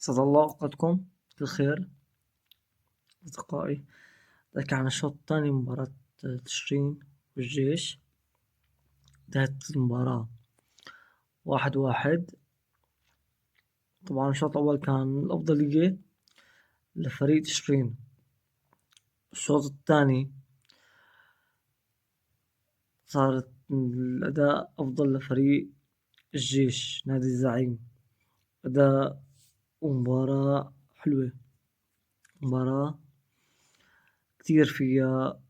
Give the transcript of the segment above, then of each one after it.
أسعد الله أوقاتكم بالخير أصدقائي. نحكي عن الشوط الثاني من مباراة تشرين والجيش. انتهت المباراة 1-1. طبعا الشوط الأول كان الأفضلية لفريق تشرين. الشوط الثاني صارت الأداء أفضل لفريق الجيش نادي الزعيم. أداء ومباراة حلوة، مباراة كتير فيها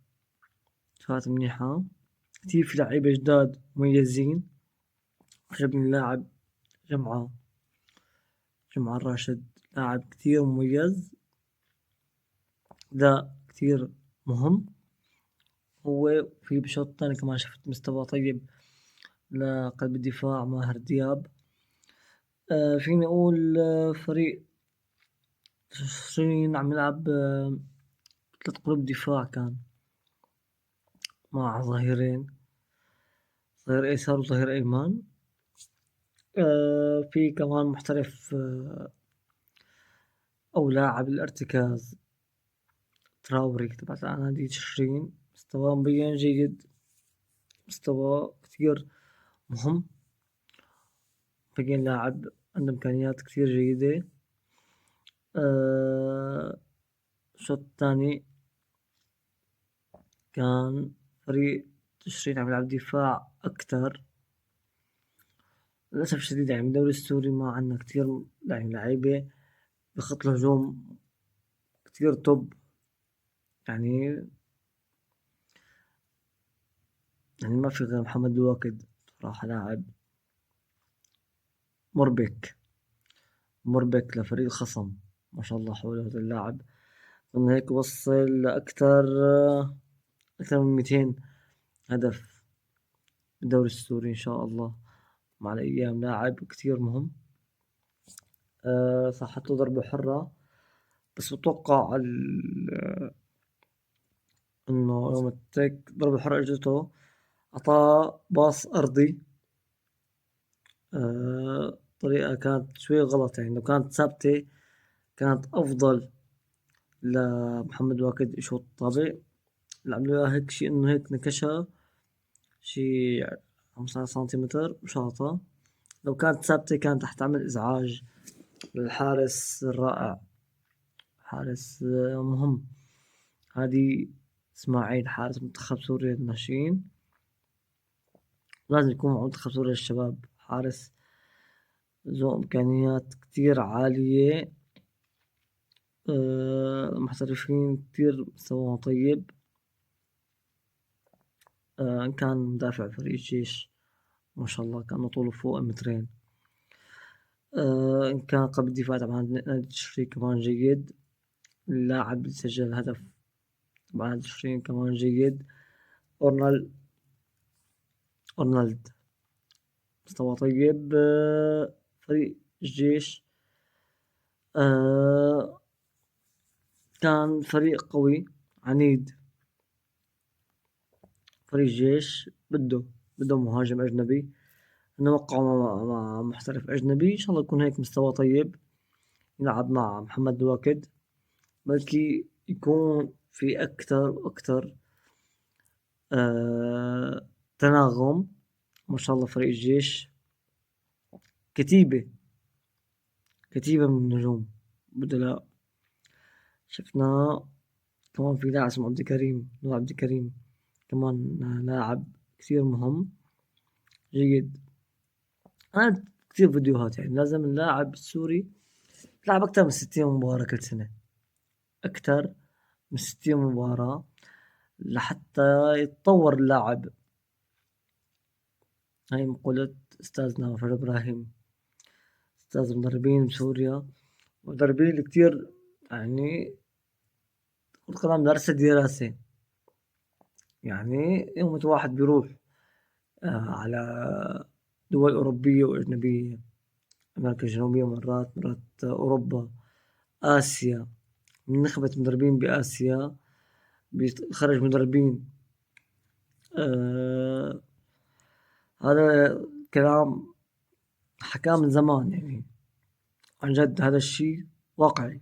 شغلات منيحة، كتير في لعيبة جداد مميزين. عجبني لاعب جمعة الراشد، لاعب كتير مميز، ده كتير مهم. هو في بالشوط الثاني كمان شفت مستوى طيب لقلب الدفاع ماهر دياب. فيني أقول فريق تشرين عم يلعب 3 قلوب دفاع، كان مع ظهيرين، ظهير أيسر وظهير أيمن. في كمان محترف أو لاعب الارتكاز تراوري تبع نادي تشرين، مستواه مبين جيد، مستوى كتير مهم. بقين لاعب عنده إمكانيات كتير جيدة. الشوط الثاني كان فريق تشرين عم يلعب دفاع أكتر. للأسف الشديد يعني بالدوري السوري ما عنا كتير يعني لعيبة بخط الهجوم كتير توب، يعني ما في غير محمد الواكد صراحة، لاعب مربك لفريق الخصم، ما شاء الله حوله هذا اللاعب. من هيك وصل أكثر من 200 هدف بالدوري السوري إن شاء الله مع الأيام. لاعب كتير مهم. صحت له ضربة حرة، بس بتوقع إنه يوم التك ضربة حرة إجته عطاه باص أرضي. طريقة كانت شوي غلط، يعني لو كانت ثابتة كانت أفضل لمحمد واكد يشوط طابع. اللي عملوا هيك شي إنه هيك نكشها شي 15 سنتيمتر وشاطها. لو كانت ثابتة كانت رح تعمل إزعاج للحارس الرائع، حارس مهم. هادي إسماعيل حارس منتخب سوريا للناشئين، لازم يكون مع منتخب سوريا للشباب. حارس ذو إمكانيات كتير عالية، محترفين كتير مستواهم طيب. إن كان مدافع فريق الجيش ما شاء الله كان طوله فوق 2 متر. إن كان قلب الدفاع طبعا نادي تشرين كمان جيد. اللاعب اللي سجل هدف طبعا نادي تشرين كمان جيد، أرنولد مستوى طيب. فريق الجيش كان فريق قوي عنيد. فريق الجيش بده مهاجم أجنبي، نوقعه مع محترف أجنبي إن شاء الله يكون هيك مستوى طيب، يلعب مع محمد الواكد، بلكي يكون في أكتر وأكتر تناغم. ما شاء الله فريق الجيش كتيبة من النجوم بدلاء. شفنا كمان في لاعب اسمه عبد الكريم كمان لاعب كثير مهم جيد. أنا كثير فيديوهات، يعني لازم اللاعب السوري يلعب أكثر من 60 مباراة كل سنة، أكثر من 60 مباراة لحتى يتطور اللاعب. هاي مقولة أستاذنا فريد إبراهيم، أستاذ المدربين بسوريا، مدربين اللي كتير يعني كرة القدم دراسة دراسة. يعني يوم واحد بيروح على دول أوروبية وأجنبية، أمريكا الجنوبية، مرات أوروبا، آسيا، من نخبة مدربين بآسيا بيخرج مدربين. هذا كلام حكاه من زمان، يعني عن جد هذا الشي واقعي.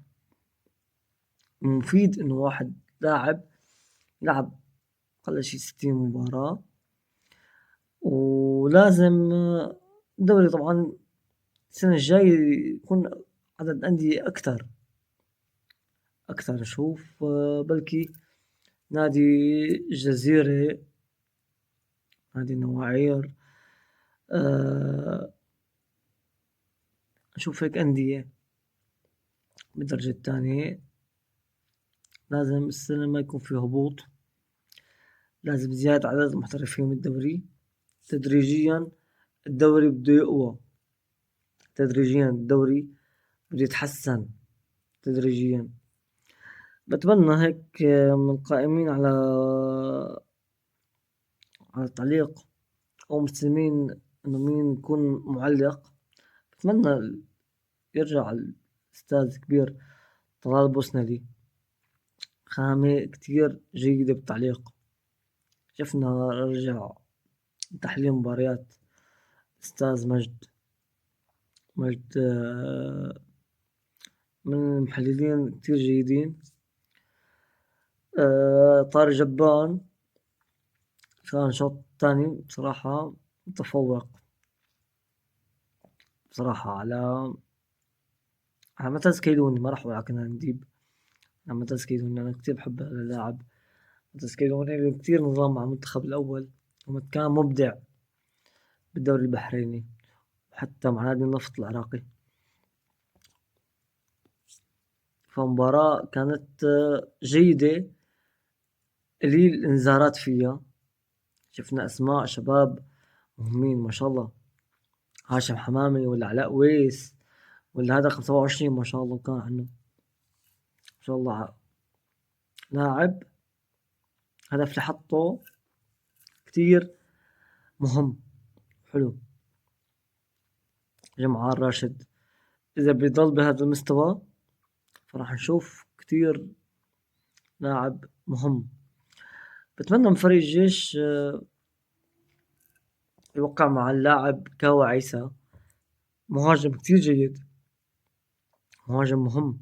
مفيد إنه واحد لاعب يلعب أقل شي 60 مباراة، ولازم الدوري طبعا السنة الجاية يكون عدد أندية أكثر نشوف بلكي نادي الجزيرة، نادي النواعير، نشوف هيك أندية بالدرجة الثانية. لازم السنة ما يكون في هبوط، لازم زيادة عدد المحترفين بالدوري. تدريجيا الدوري بده يقوى، تدريجيا الدوري بده يتحسن تدريجيا. بتمنى هيك من القائمين على التعليق أو مستلمين إنه مين يكون معلق. بتمنى يرجع الأستاذ كبير طلال بوسنلي، خامة كتير جيدة بالتعليق. شفنا رجع تحليل مباريات أستاذ مجد من المحللين كتير جيدين. طارق جبان كان شوط تاني بصراحة متفوق بصراحة على معتز كيدوني. ما راح أقول على كنان نديب، على معتز كيدوني. أنا كتير بحب هذا اللاعب معتز كيدوني، كتير نظام مع المنتخب الأول وكان مبدع بالدوري البحريني وحتى مع نادي النفط العراقي. فمباراة كانت جيدة، قليل الإنذارات فيها. شفنا أسماء شباب مهمين ما شاء الله، هاشم حمامي ولا علاء ويس ولا هذا 27 ما شاء الله كان عنه ما شاء الله لاعب. هدف اللي حطه كتير مهم حلو. جمعان راشد إذا بيضل بهذا المستوى فراح نشوف كتير لاعب مهم. بتمنى من فريق الجيش يوقع مع اللاعب كاوى عيسى، مهاجم كتير جيد، مهاجم مهم.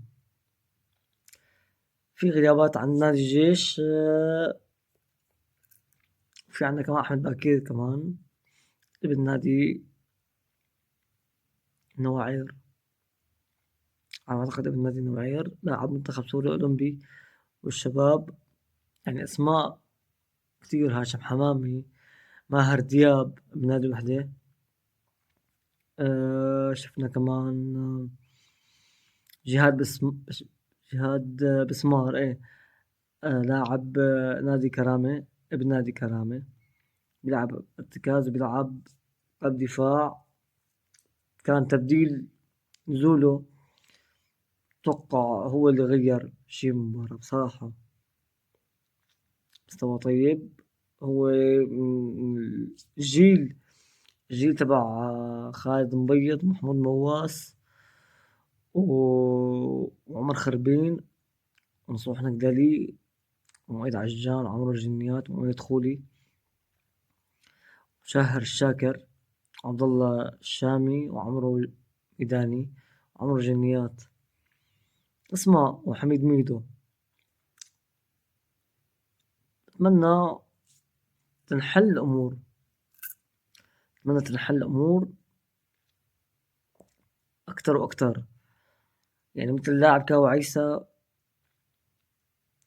في غيابات عن نادي الجيش، في عندنا كمان أحمد باكير كمان ابن نادي النواعير، على ما أعتقد ابن نادي النواعير، لاعب منتخب سوريا الأولمبي والشباب. يعني أسماء كتير، هاشم حمامي، ماهر دياب ابن نادي الوحدة. شفنا كمان جهاد بسمار ايه، لاعب نادي كرامة، ابن نادي كرامة، بيلعب ارتكاز وبيلعب قلب دفاع. كان تبديل نزوله اتوقع هو اللي غير شي المباراة بصراحة. مستوى طيب، هو الجيل تبع خالد مبيض، محمود مواس، وعمر خربين، ونصوح نقدلي، ومؤيد عجان، عمرو الجنيات، ومؤيد خولي، شاهر الشاكر، عبد الله الشامي، وعمرو ميداني، عمرو جنيات، اسماء، وحميد ميدو. أتمنى تنحل الأمور، أتمنى تنحل الأمور أكتر وأكتر. يعني مثل لاعب كاو عيسى،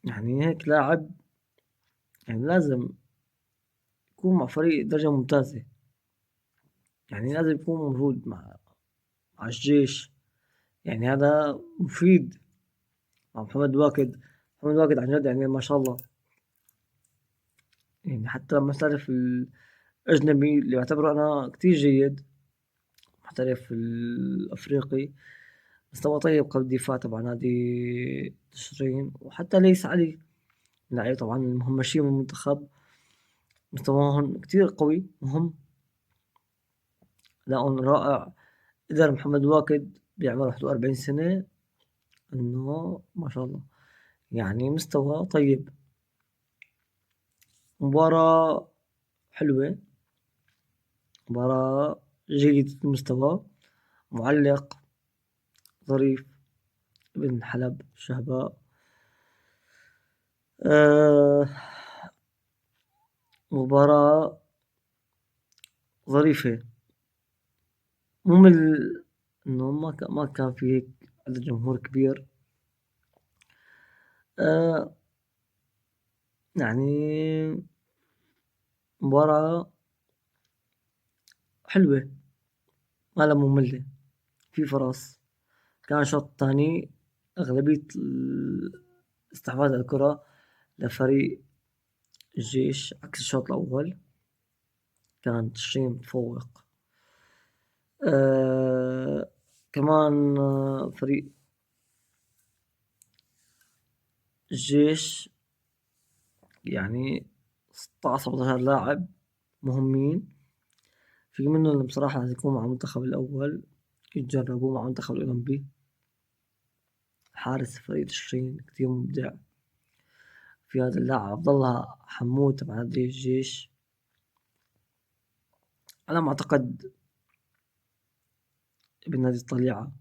يعني هيك لاعب يعني لازم يكون مع فريق درجة ممتازة، يعني لازم يكون موجود مع الجيش. يعني هذا مفيد مع محمد واكد. محمد واكد عن جد يعني ما شاء الله، يعني حتى المحترف الأجنبي اللي بعتبره أنا كتير جيد، محترف الأفريقي، مستوى طيب قلب دفاع تبع نادي تشرين. وحتى ليس علي لعيب طبعا المهمشين من المنتخب، مستواهم كتير قوي مهم، لاعب رائع. قدر محمد واكد بعمر 41 سنة إنه ما شاء الله يعني مستوى طيب. مباراة حلوة، مباراة جيدة المستوى. معلق ظريف ابن حلب الشهباء. آه مباراة ظريفة، ممل إنه ما كان في هيك عدد جمهور كبير. يعني مباراة حلوة ما لها مملة، في فرص. كان الشوط الثاني أغلبية استحواذ الكرة لفريق الجيش عكس الشوط الأول، كان تشرين متفوق. كمان فريق الجيش يعني 16 17 لاعب مهمين، في منهم اللي بصراحة راح يكون مع المنتخب الأول يتجربوا مع المنتخب الأولمبي. حارس فريق تشرين كتير مبدع، في هذا اللاعب عبد الله حمود تبع نادي الجيش، على ما أعتقد ابن نادي الطليعة،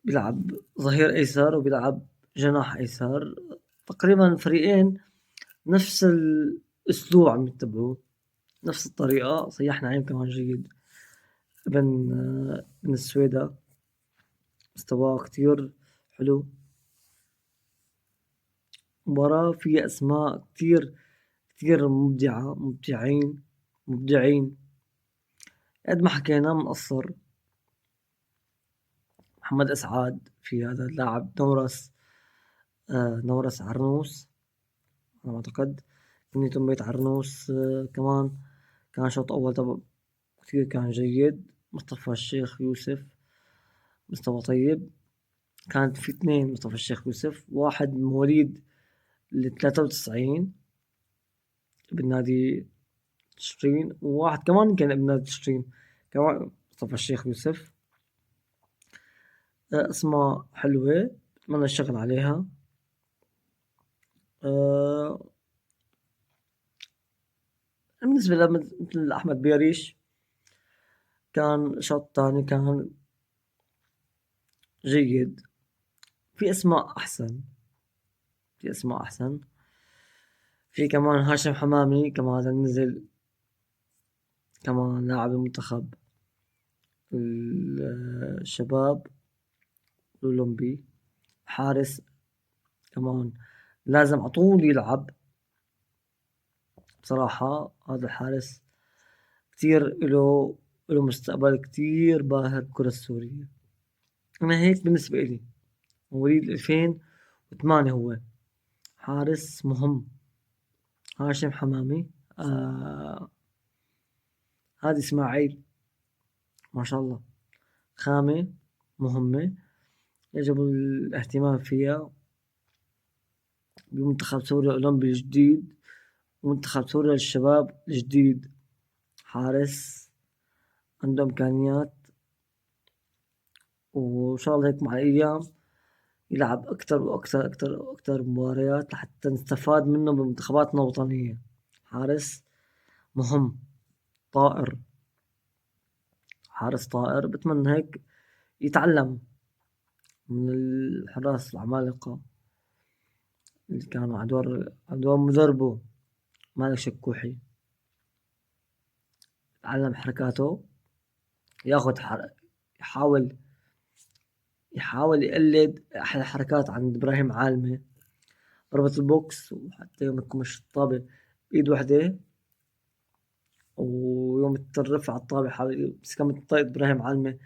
بيلعب ظهير أيسر وبيلعب جناح أيسر. تقريبا الفريقين نفس الأسلوب عم يتبعوه، نفس الطريقة. صياح نعيم كمان جيد، ابن السويدة مستواه كتير حلو. مباراة فيها أسماء كتير مبدعة، مبدعين قد ما حكينا منقصر. محمد أسعد، في هذا اللاعب نورس عرنوس على ما أعتقد، كنية بيت عرنوس. كمان كان شوط أول تبع كتير كان جيد. مصطفى الشيخ يوسف مستوى طيب. كانت في 2 مصطفى الشيخ يوسف، واحد مواليد 93 بالنادي تشرين، وواحد كمان كان بنادي تشرين كمان مصطفى الشيخ يوسف. اسماء حلوة بتمنى الشغل عليها. بالنسبة مثل أحمد بيريش، كان الشوط الثاني كان جيد، في أسماء أحسن. في كمان هاشم حمامي كمان نزل، كمان لاعب المنتخب الشباب الأولمبي، حارس كمان لازم عطول يلعب. بصراحة هذا الحارس كتير له مستقبل كتير باهر بالكرة السورية. أنا هيك بالنسبة إلي، مواليد 2008 هو حارس مهم. هاشم حمامي. هذه إسماعيل ما شاء الله، خامة مهمة يجب الاهتمام فيها. بمنتخب سوريا الأولمبي الجديد ومنتخب سوريا للشباب الجديد، حارس عنده إمكانيات، وإن شاء الله هيك مع الأيام يلعب أكتر وأكتر مباريات لحتى نستفاد منه بمنتخباتنا الوطنية. حارس مهم، طائر، حارس طائر. بتمنى هيك يتعلم من الحراس العمالقة اللي كانوا عدوار مدربه مالك شكوحي. يتعلم حركاته، يحاول يقلد أحلى حركات عند إبراهيم عالمة، ضربة البوكس، وحتى يوم يكمش الطابة بإيد واحدة، ويوم الرفع على الطابة حاول بس كم طايق إبراهيم عالمة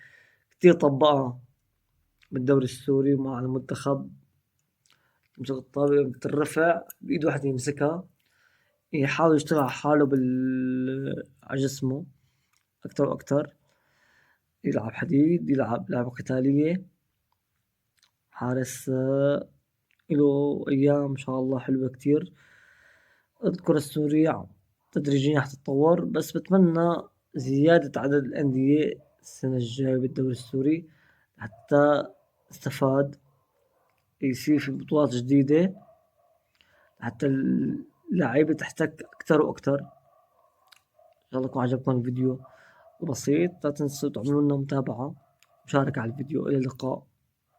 كتير طبقها بالدوري السوري مع المنتخب. يمسك الطابة يوم الرفع بإيد واحدة يمسكها، يحاول يشتغل على حاله على جسمه أكتر وأكتر، يلعب حديد، يلعب لعبة قتالية. حارس له أيام إن شاء الله حلوة كتير. الكرة السورية تدريجيا حتتطور، بس بتمنى زيادة عدد الأندية السنة الجاية بالدوري السوري حتى استفاد، يصير في بطولات جديدة حتى اللعيبة تحتك أكتر وأكتر. إن شاء الله يكون عجبكم الفيديو بسيط، لا تنسوا تعملوا لنا متابعة مشاركة على الفيديو. إلى اللقاء.